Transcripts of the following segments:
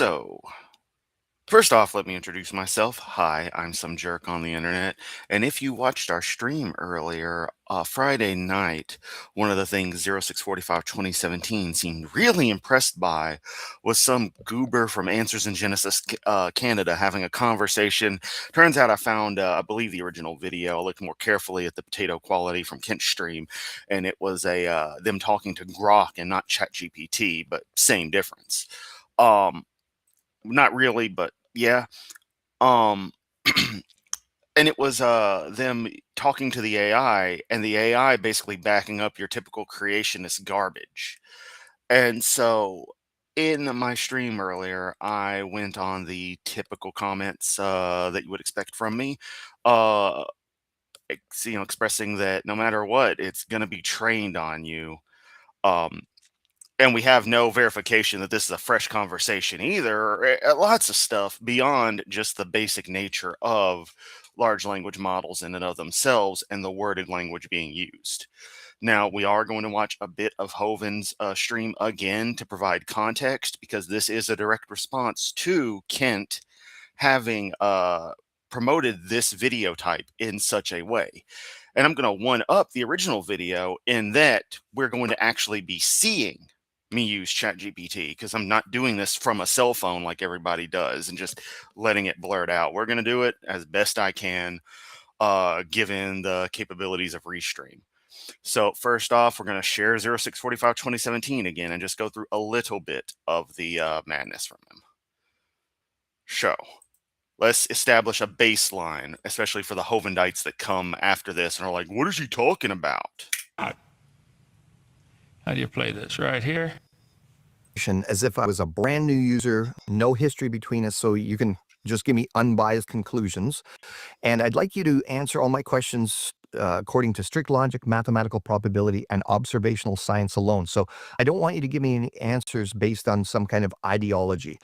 So, first off, let me introduce myself. Hi, I'm some jerk on the internet. And if you watched our stream earlier, Friday night, one of the things 0645-2017 seemed really impressed by was some goober from Answers in Genesis, Canada, having a conversation. Turns out I found, I believe, the original video. I looked more carefully at the potato quality from Kent's stream, and it was them talking to Grok and not ChatGPT, but same difference. Not really, but yeah. Um, and it was them talking to the AI, and the AI basically backing up your typical creationist garbage. And so in my stream earlier, I went on the typical comments that you would expect from me, uh, expressing that no matter what, it's going to be trained on you. Um, and we have no verification that this is a fresh conversation either. Lots of stuff beyond just the basic nature of large language models in and of themselves and the worded language being used. Now, we are going to watch a bit of Hoven's stream again to provide context, because this is a direct response to Kent having promoted this video type in such a way. And I'm going to one up the original video in that we're going to actually be seeing me use ChatGPT, because I'm not doing this from a cell phone like everybody does and just letting it blurt out. We're going to do it as best I can, given the capabilities of Restream. So first off, we're going to share 0645-2017 again and just go through a little bit of the madness from him. So let's establish a baseline, especially for the Hovendites that come after this and are like, what is he talking about? How do you play this? Right here? As if I was a brand new user, no history between us, so you can just give me unbiased conclusions. And I'd like you to answer all my questions according to strict logic, mathematical probability, and observational science alone. So I don't want you to give me any answers based on some kind of ideology.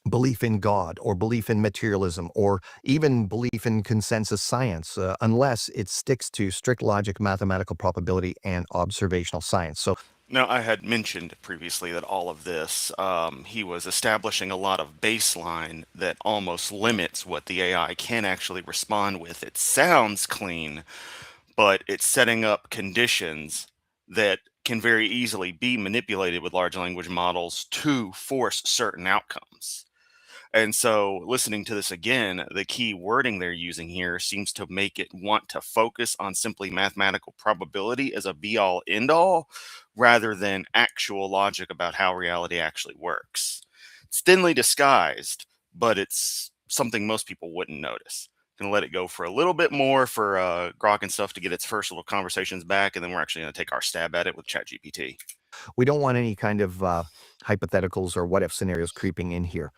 Belief in God, or belief in materialism, or even belief in consensus science, unless it sticks to strict logic, mathematical probability, and observational science. So now, I had mentioned previously that all of this, he was establishing a lot of baseline that almost limits what the AI can actually respond with. It sounds clean, but it's setting up conditions that can very easily be manipulated with large language models to force certain outcomes. And so, listening to this again, the key wording they're using here seems to make it want to focus on simply mathematical probability as a be all end all, rather than actual logic about how reality actually works. It's thinly disguised, but it's something most people wouldn't notice. Gonna let it go for a little bit more for Grok and stuff to get its first little conversations back, and then we're actually gonna take our stab at it with ChatGPT. we don't want any kind of hypotheticals or what if scenarios creeping in here.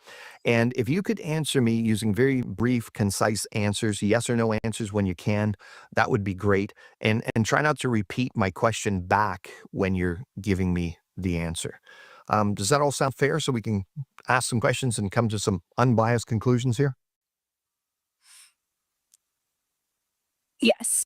And if you could answer me using very brief, concise answers, yes or no answers when you can, that would be great. And try not to repeat my question back when you're giving me the answer. Does that all sound fair, so we can ask some questions and come to some unbiased conclusions here? Yes.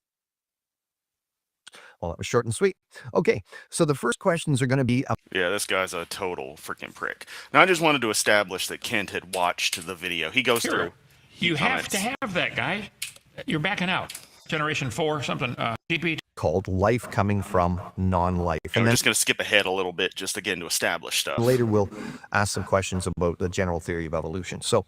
Well, that was short and sweet. Okay, so the first questions are going to be... Yeah, this guy's a total freaking prick. Now, I just wanted to establish that Kent had watched the video. He goes through. You have to have that guy. You're backing out. Generation 4, something. GPT. Called Life Coming from Non-Life. And we're just going to skip ahead a little bit, just again to establish stuff. Later, we'll ask some questions about the general theory of evolution. So,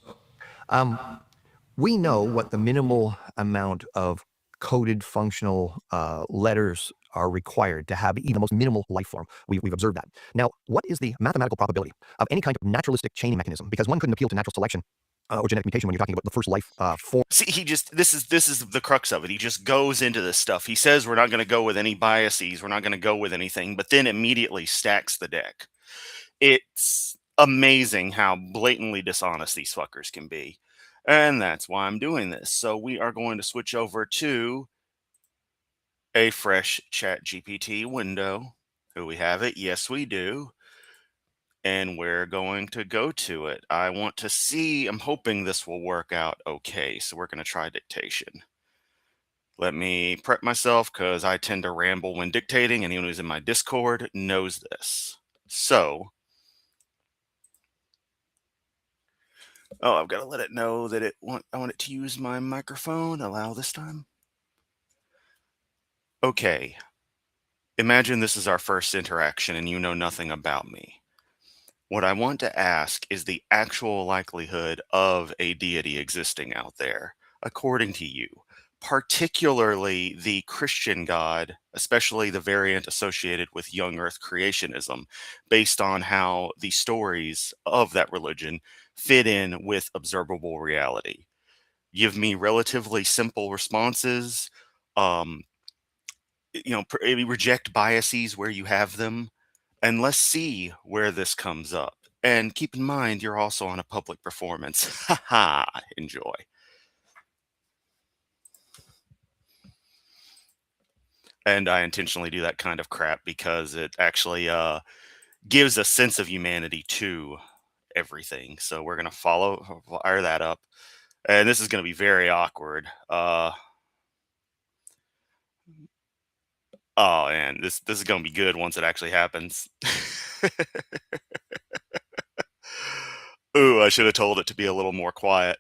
we know what the minimal amount of coded functional letters are required to have even the most minimal life form. We've observed that. Now, what is the mathematical probability of any kind of naturalistic chaining mechanism? Because one couldn't appeal to natural selection or genetic mutation when you're talking about the first life form. See, this is the crux of it. He just goes into this stuff. He says we're not going to go with any biases. We're not going to go with anything, but then immediately stacks the deck. It's amazing how blatantly dishonest these fuckers can be. And that's why I'm doing this. So we are going to switch over to a fresh ChatGPT window. Do we have it? Yes, we do. And we're going to go to it. I want to see, I'm hoping this will work out okay. So we're going to try dictation. Let me prep myself, because I tend to ramble when dictating. Anyone who's in my Discord knows this. So Oh, I've got to let it know that I want it to use my microphone. Allow this time. Okay. Imagine this is our first interaction and you know nothing about me. What I want to ask is the actual likelihood of a deity existing out there, according to you, particularly the Christian God, especially the variant associated with young earth creationism, based on how the stories of that religion fit in with observable reality. Give me relatively simple responses. Um, maybe reject biases where you have them, and let's see where this comes up. And keep in mind, you're also on a public performance. Haha, enjoy. And I intentionally do that kind of crap because it actually gives a sense of humanity to everything. So we're going to fire that up. And this is going to be very awkward. Oh, and this is going to be good once it actually happens. Ooh, I should have told it to be a little more quiet.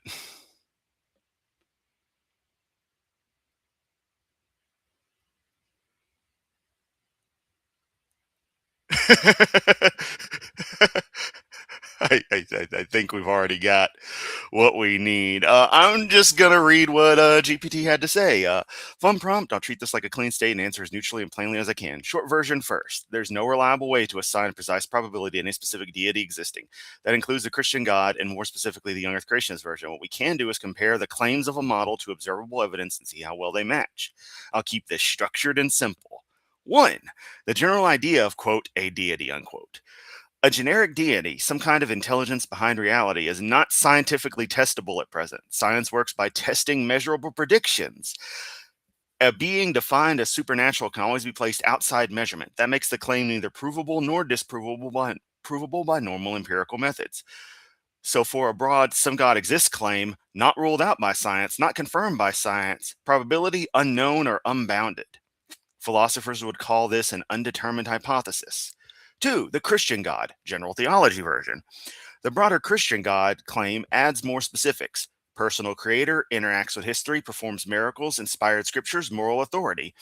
I think we've already got what we need. I'm just going to read what GPT had to say. Fun prompt. I'll treat this like a clean state and answer as neutrally and plainly as I can. Short version first. There's no reliable way to assign a precise probability in a specific deity existing. That includes the Christian God and more specifically the young earth creationist version. What we can do is compare the claims of a model to observable evidence and see how well they match. I'll keep this structured and simple. 1. The general idea of, quote, a deity, unquote. A generic deity, some kind of intelligence behind reality, is not scientifically testable at present. Science works by testing measurable predictions. A being defined as supernatural can always be placed outside measurement. That makes the claim neither provable nor disprovable by normal empirical methods. So, for a broad some God exists claim, not ruled out by science, not confirmed by science, probability unknown or unbounded. Philosophers would call this an undetermined hypothesis. 2. The Christian God, general theology version. The broader Christian God claim adds more specifics. Personal creator, interacts with history, performs miracles, inspired scriptures, moral authority.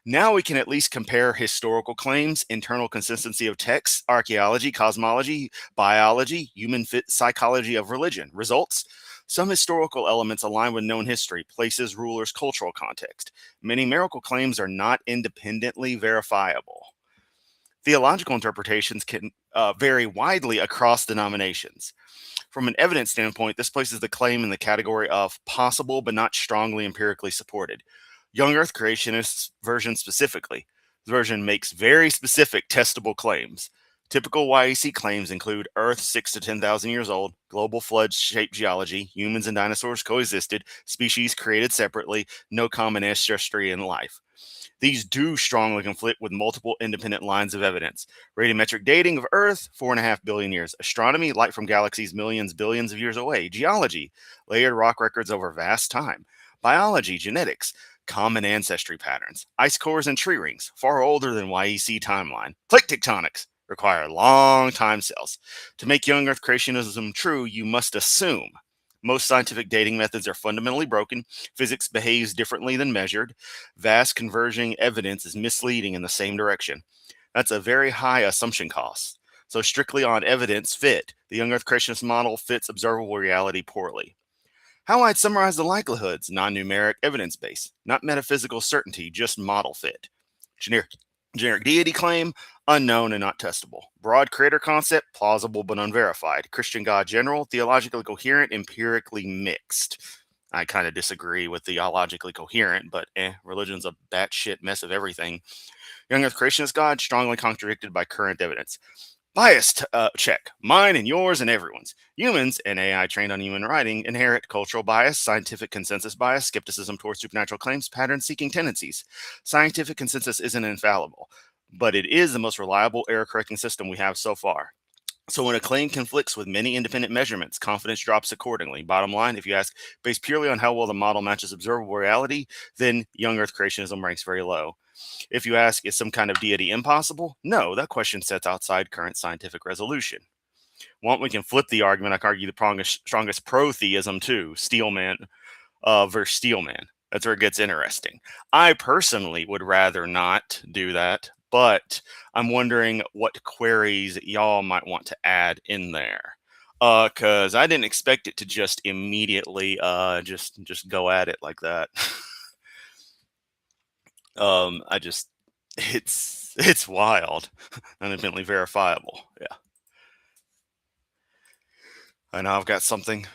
Now we can at least compare historical claims, internal consistency of texts, archaeology, cosmology, biology, human psychology of religion. Results? Some historical elements align with known history, places, rulers, cultural context. Many miracle claims are not independently verifiable. Theological interpretations can vary widely across denominations. From an evidence standpoint, this places the claim in the category of possible but not strongly empirically supported. Young Earth creationists version specifically. The version makes very specific testable claims. Typical YEC claims include Earth 6 to 10,000 years old, global flood shaped geology, humans and dinosaurs coexisted, species created separately, no common ancestry in life. These do strongly conflict with multiple independent lines of evidence. Radiometric dating of Earth, 4.5 billion years. Astronomy, light from galaxies millions, billions of years away. Geology, layered rock records over vast time. Biology, genetics, common ancestry patterns. Ice cores and tree rings, far older than YEC timeline. Plate tectonics, require long time scales. To make young Earth creationism true, you must assume most scientific dating methods are fundamentally broken. Physics behaves differently than measured. Vast converging evidence is misleading in the same direction. That's a very high assumption cost. So, strictly on evidence fit, the young Earth creationist model fits observable reality poorly. How I'd summarize the likelihoods: non numeric, evidence based, not metaphysical certainty, just model fit. Generic, generic deity claim, unknown and not testable. Broad creator concept, plausible but unverified. Christian God general, theologically coherent, empirically mixed. I kind of disagree with theologically coherent, but religion's a batshit mess of everything. Young Earth creationist God, strongly contradicted by current evidence. Biased check. Mine and yours and everyone's. Humans, and AI trained on human writing, inherit cultural bias, scientific consensus bias, skepticism towards supernatural claims, pattern-seeking tendencies. Scientific consensus isn't infallible, but it is the most reliable error-correcting system we have so far. So when a claim conflicts with many independent measurements, confidence drops accordingly. Bottom line, if you ask, based purely on how well the model matches observable reality, then young Earth creationism ranks very low. If you ask, is some kind of deity impossible? No, that question sets outside current scientific resolution. Well, we can flip the argument. I can argue the strongest pro-theism too, Steelman versus Steelman. That's where it gets interesting. I personally would rather not do that, but I'm wondering what queries y'all might want to add in there. Cause I didn't expect it to just immediately just go at it like that. I just it's wild, independently verifiable. Yeah. I know I've got something.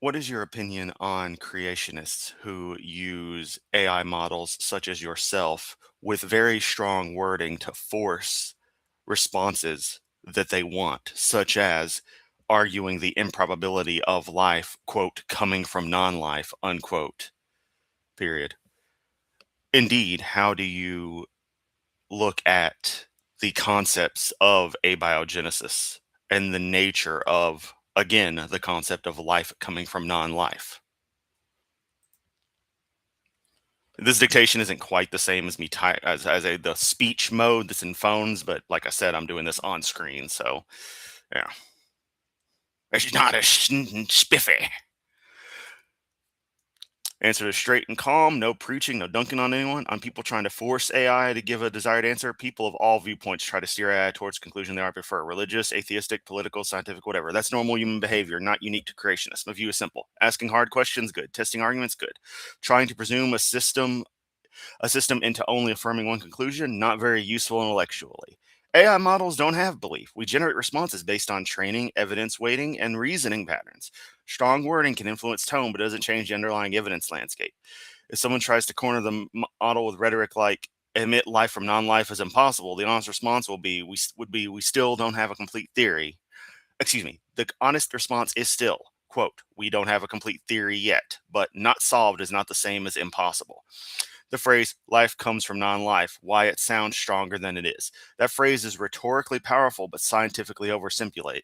What is your opinion on creationists who use AI models such as yourself with very strong wording to force responses that they want, such as arguing the improbability of life, quote, coming from non life, unquote, period? Indeed, how do you look at the concepts of abiogenesis and the nature of, again, the concept of life coming from non life? This dictation isn't quite the same as me the speech mode that's in phones, but like I said, I'm doing this on screen, so yeah. It's not a spiffy. Answer is straight and calm, no preaching, no dunking on anyone, on people trying to force AI to give a desired answer. People of all viewpoints try to steer AI towards conclusion they are prefer religious, atheistic, political, scientific, whatever. That's normal human behavior, not unique to creationists. My view is simple. Asking hard questions, good. Testing arguments, good. Trying to presume a system into only affirming one conclusion, not very useful intellectually. AI models don't have belief. We generate responses based on training, evidence weighting, and reasoning patterns. Strong wording can influence tone, but doesn't change the underlying evidence landscape. If someone tries to corner the model with rhetoric like admit life from non-life is impossible, the honest response we still don't have a complete theory. Excuse me. The honest response is still, quote, we don't have a complete theory yet, but not solved is not the same as impossible. The phrase life comes from non-life, why it sounds stronger than it is. That phrase is rhetorically powerful but scientifically oversimulated.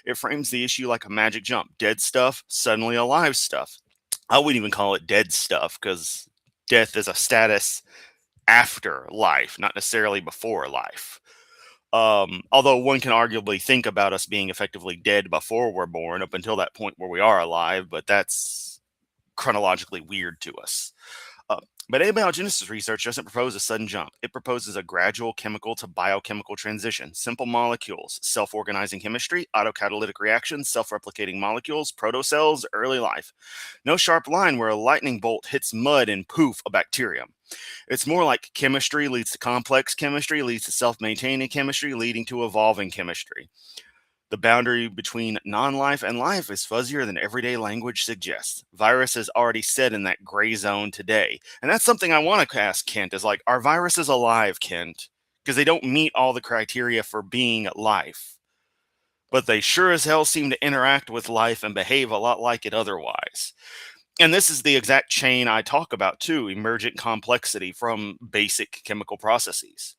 It frames the issue like a magic jump. Dead stuff, suddenly alive stuff. I wouldn't even call it dead stuff because death is a status after life, not necessarily before life. Although one can arguably think about us being effectively dead before we're born up until that point where we are alive, but that's chronologically weird to us. But abiogenesis research doesn't propose a sudden jump. It proposes a gradual chemical to biochemical transition. Simple molecules, self-organizing chemistry, autocatalytic reactions, self-replicating molecules, protocells, early life. No sharp line where a lightning bolt hits mud and poof, a bacterium. It's more like chemistry leads to complex chemistry, leads to self-maintaining chemistry, leading to evolving chemistry. The boundary between non-life and life is fuzzier than everyday language suggests. Virus is already set in that gray zone today. And that's something I want to ask Kent is like, are viruses alive, Kent? Because they don't meet all the criteria for being life. But they sure as hell seem to interact with life and behave a lot like it otherwise. And this is the exact chain I talk about too, emergent complexity from basic chemical processes.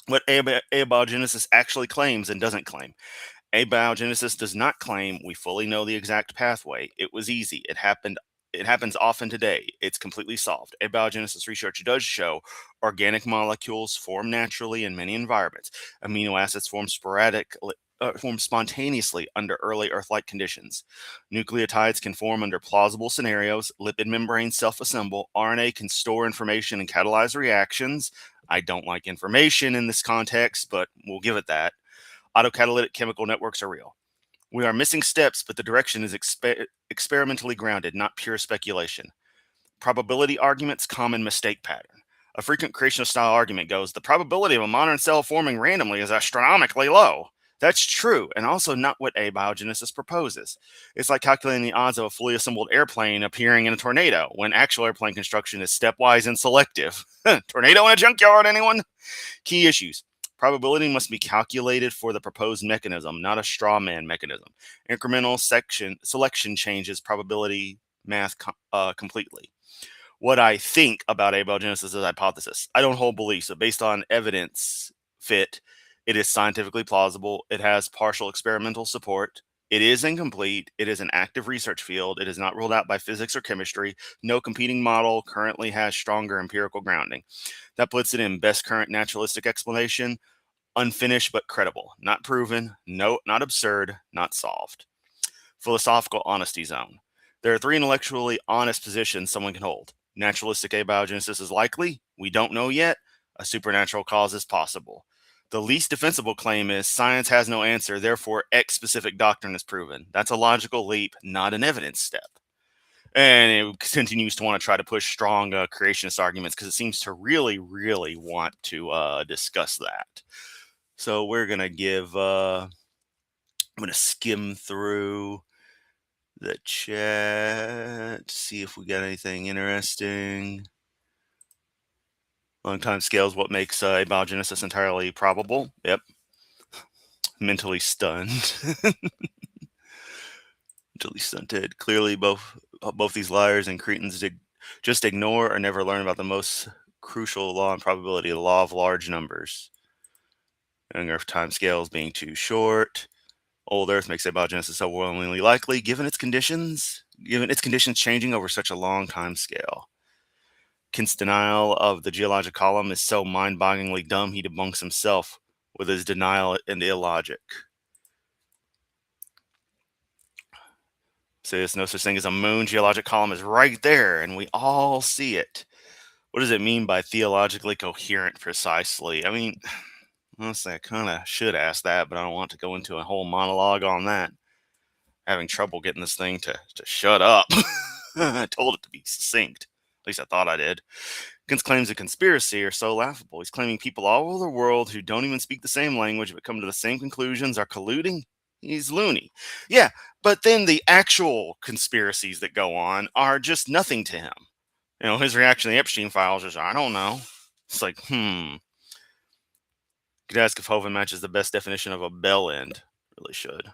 What abiogenesis actually claims and doesn't claim. Abiogenesis does not claim we fully know the exact pathway. It was easy. It happened. It happens often today. It's completely solved. Abiogenesis research does show organic molecules form naturally in many environments. Amino acids form spontaneously under early Earth-like conditions. Nucleotides can form under plausible scenarios. Lipid membranes self-assemble. RNA can store information and catalyze reactions. I don't like information in this context, but we'll give it that. Autocatalytic chemical networks are real. We are missing steps, but the direction is experimentally grounded, not pure speculation. Probability arguments, common mistake pattern. A frequent creationist style argument goes, the probability of a modern cell forming randomly is astronomically low. That's true, and also not what abiogenesis proposes. It's like calculating the odds of a fully assembled airplane appearing in a tornado, when actual airplane construction is stepwise and selective. Tornado in a junkyard, anyone? Key issues. Probability must be calculated for the proposed mechanism, not a straw man mechanism. Incremental selection changes probability math completely. What I think about abiogenesis is a hypothesis. I don't hold beliefs, but based on evidence fit, it is scientifically plausible. It has partial experimental support. It is incomplete. It is an active research field. It is not ruled out by physics or chemistry. No competing model currently has stronger empirical grounding. That puts it in best current naturalistic explanation. Unfinished but credible. Not proven, no, not absurd, not solved. Philosophical honesty zone. There are three intellectually honest positions someone can hold. Naturalistic abiogenesis is likely. We don't know yet. A supernatural cause is possible. The least defensible claim is science has no answer, therefore X specific doctrine is proven. That's a logical leap, not an evidence step. And it continues to want to try to push strong creationist arguments because it seems to really, really want to discuss that. So we're going to give, I'm going to skim through the chat, see if we got anything interesting. Long time scales, what makes abiogenesis entirely probable? Yep. Mentally stunned. Mentally stunted. Clearly, both these liars and cretins just ignore or never learn about the most crucial law and probability, the law of large numbers. Young Earth time scales being too short. Old Earth makes abiogenesis overwhelmingly likely, given its conditions changing over such a long time scale. Kant's denial of the geologic column is so mind-bogglingly dumb he debunks himself with his denial and illogic. So there's no such thing as a moon. Geologic column is right there, and we all see it. What does it mean by theologically coherent precisely? I mean, honestly, I kind of should ask that, but I don't want to go into a whole monologue on that. Having trouble getting this thing to shut up. I told it to be succinct. At least I thought I did. Kant's claims of conspiracy are so laughable. He's claiming people all over the world who don't even speak the same language but come to the same conclusions are colluding. He's loony. Yeah, but then the actual conspiracies that go on are just nothing to him. You know, his reaction to the Epstein files is, I don't know. It's like, Could ask if Hovind matches the best definition of a bell end. Really should.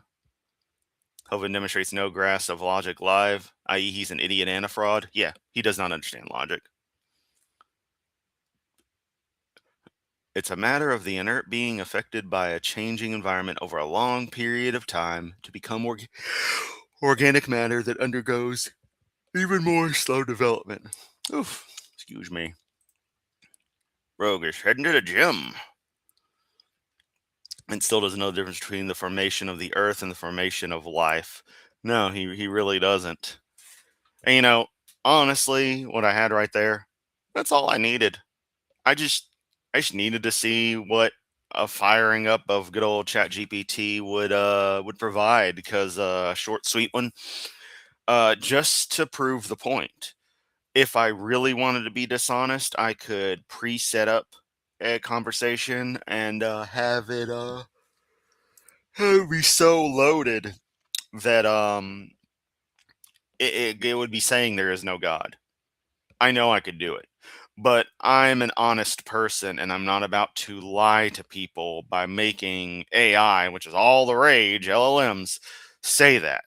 Hovind demonstrates no grasp of logic live, i.e. he's an idiot and a fraud. Yeah, he does not understand logic. It's a matter of the inert being affected by a changing environment over a long period of time to become organic matter that undergoes even more slow development. Oof, excuse me. Rogue is heading to the gym. And still doesn't know the difference between the formation of the earth and the formation of life. No, he really doesn't. And you know, honestly, what I had right there, that's all I needed. I just needed to see what a firing up of good old ChatGPT would provide, because short sweet one, just to prove the point. If I really wanted to be dishonest, I could pre-set up a conversation and have it be so loaded that it would be saying there is no God. I know I could do it. But I'm an honest person, and I'm not about to lie to people by making AI, which is all the rage, LLMs, say that.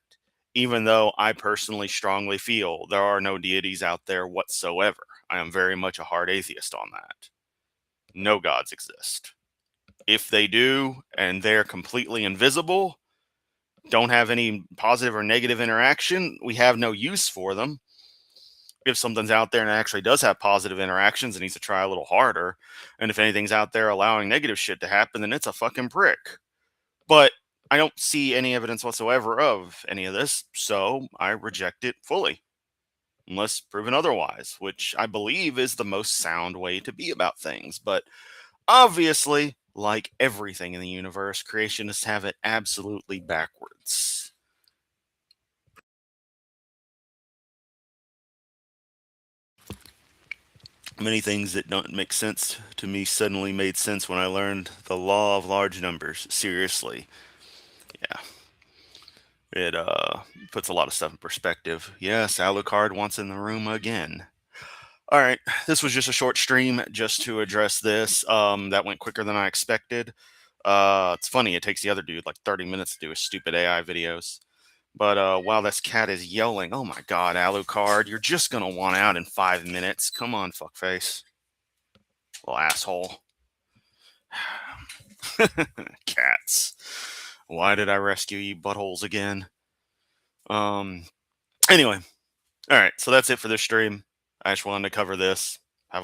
Even though I personally strongly feel there are no deities out there whatsoever. I am very much a hard atheist on that. No gods exist. If they do, and they're completely invisible, don't have any positive or negative interaction, we have no use for them. If something's out there and it actually does have positive interactions, it needs to try a little harder. And if anything's out there allowing negative shit to happen, then it's a fucking prick. But I don't see any evidence whatsoever of any of this, so I reject it fully, unless proven otherwise, which I believe is the most sound way to be about things. But obviously, like everything in the universe, creationists have it absolutely backwards. Many things that don't make sense to me suddenly made sense when I learned the law of large numbers. Seriously. Yeah. It puts a lot of stuff in perspective. Yes, Alucard wants in the room again. All right, this was just a short stream just to address this. That went quicker than I expected. It's funny, it takes the other dude like 30 minutes to do his stupid AI videos. But while this cat is yelling, oh my god, Alucard, you're just gonna want out in 5 minutes. Come on, fuckface. Little asshole. Cats. Why did I rescue you buttholes again? Anyway. Alright, so that's it for this stream. I just wanted to cover this.